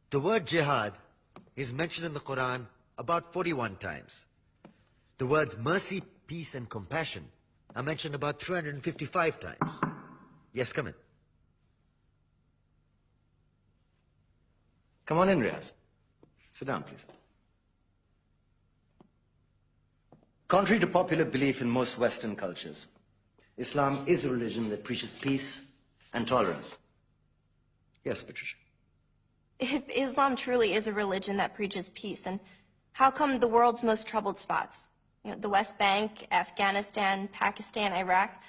The word jihad is mentioned in the Quran about 41 times. The words mercy, peace, and compassion are mentioned about 355 times. Yes, come in. Come on in, Riaz. Sit down, please. Contrary to popular belief in most Western cultures, Islam is a religion that preaches peace and tolerance. Yes, Patricia. If Islam truly is a religion that preaches peace, then how come the world's most troubled spots, the West Bank, Afghanistan, Pakistan, Iraq,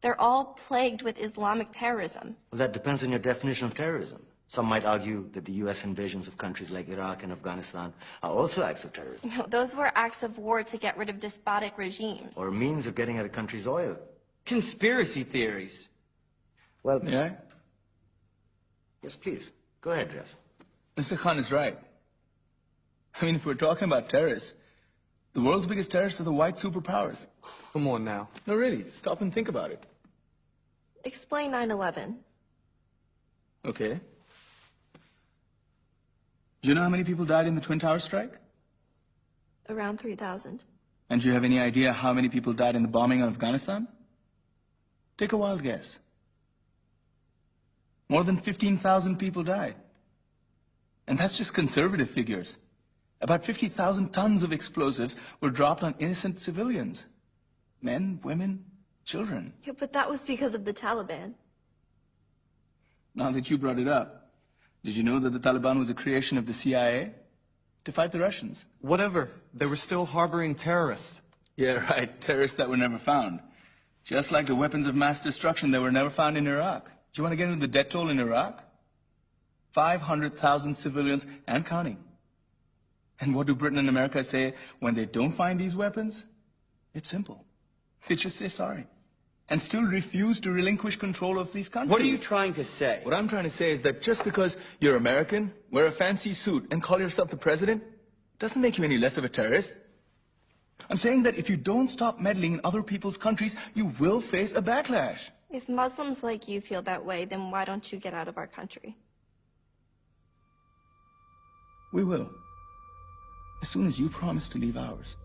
they're all plagued with Islamic terrorism? Well, that depends on your definition of terrorism. Some might argue that the U.S. invasions of countries like Iraq and Afghanistan are also acts of terrorism. Those were acts of war to get rid of despotic regimes. Or a means of getting at a country's oil. Conspiracy theories. Well, May I? Yes, please. Go ahead, Riaz. Mr. Khan is right. I mean, if we're talking about terrorists, the world's biggest terrorists are the white superpowers. Come on now. No, really, stop and think about it. Explain 9/11. Okay. Do you know how many people died in the Twin Towers strike? Around 3,000. And do you have any idea how many people died in the bombing of Afghanistan? Take a wild guess. More than 15,000 people died. And that's just conservative figures. About 50,000 tons of explosives were dropped on innocent civilians. Men, women, children. Yeah, but that was because of the Taliban. Now that you brought it up, did you know that the Taliban was a creation of the CIA to fight the Russians? Whatever. They were still harboring terrorists. Yeah, right. Terrorists that were never found. Just like the weapons of mass destruction that were never found in Iraq. Do you want to get into the death toll in Iraq? 500,000 civilians and counting. And what do Britain and America say when they don't find these weapons? It's simple. They just say sorry. And still refuse to relinquish control of these countries. What are you trying to say? What I'm trying to say is that just because you're American, wear a fancy suit, and call yourself the president, doesn't make you any less of a terrorist. I'm saying that if you don't stop meddling in other people's countries, you will face a backlash. If Muslims like you feel that way, then why don't you get out of our country? We will. As soon as you promise to leave ours.